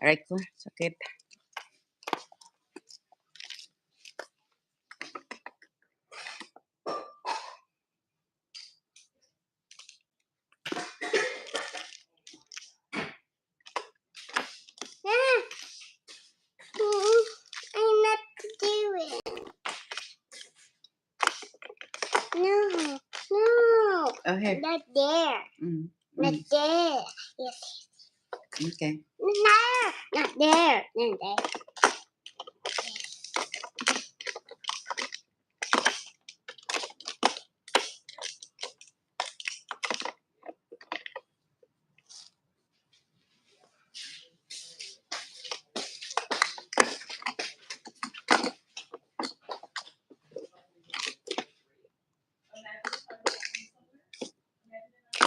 Aray ko, sakit. I'm not doing. No, no. Oh, here. Not there. Not there. Yes. Okay. No, not there. Not there.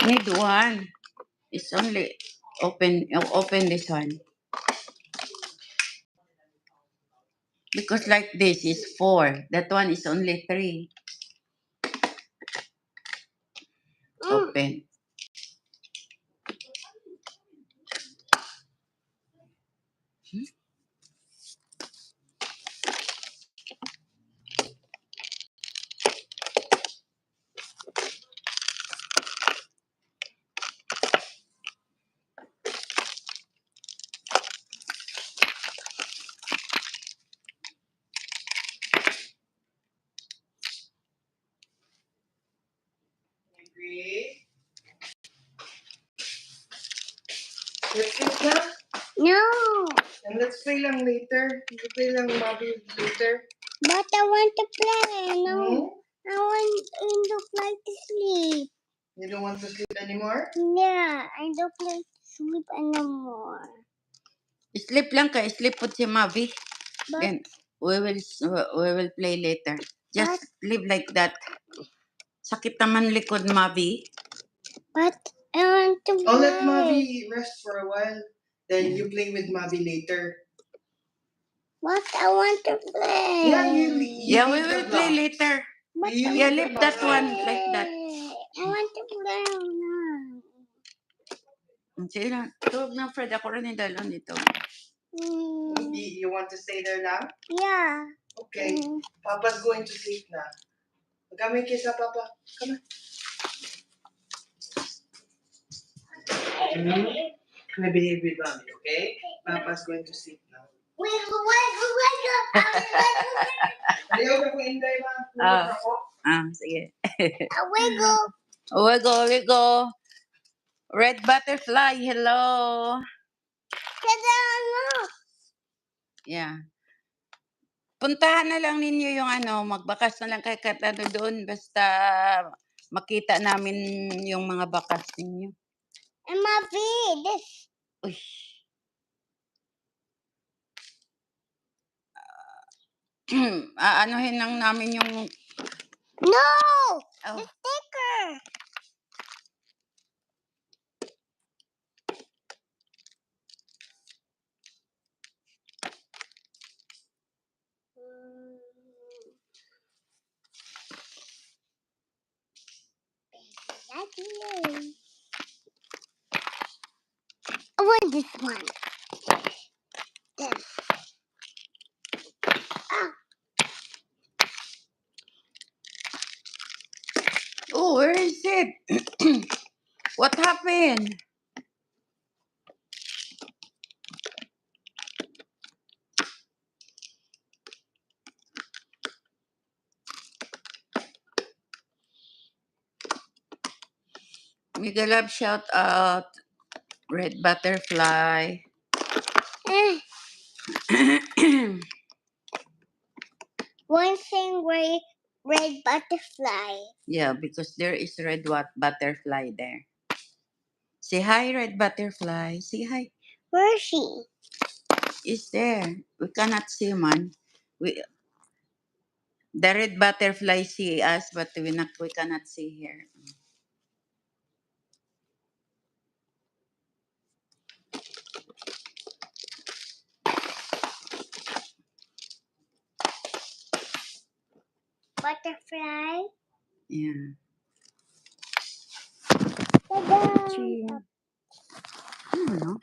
Need one. It's only open this one. Because like this is 4. That one is only 3. Open. Let's play now? No. And let's play lang later. Let's play lang Mabby later. But I want to play. No. Hmm? I want to play to sleep. You don't want to sleep anymore? Yeah, I don't play to sleep anymore. Sleep lang ka. Sleep po si Mavi. But Then we will play later. Just live like that. Sakit naman likod, Mavi. but I want to play. Oh, let Mabby rest for a while. Then you play with Mabby later. But I want to play. Yeah, you Yeah, we leave the will play block. later. But You Yeah, leave leave the that block. one like that. I want to play now. Sige na. Tuwag na, Fred. Ako rin yung dalon dito. You want to stay there now? Yeah. Okay. Papa's going to sleep now. Come kiss up, Papa. Come on. Can I behave with Mommy, okay? Papa's going to sleep now. Wiggle, wiggle, wiggle. Ayaw na ko inday, Ma. Tulog ako. Sige. Wiggle. Wiggle. Red butterfly, hello. Tada, Yeah. Puntahan na lang ninyo yung magbakas na lang kay Katado doon. Basta makita namin yung mga bakas ninyo. And my feet. This. Uy. Aanuhin lang namin yung... No! Oh. The sticker. I want this one. This. Oh, where is it? What happened? Mega love shout out. Red butterfly. One thing red butterfly. Yeah, because there is red butterfly there. Say hi, red butterfly. Say hi. Where is she? Is there. We cannot see, man. The red butterfly see us, but we cannot see here. Butterfly. Yeah. Ta-da! I don't know.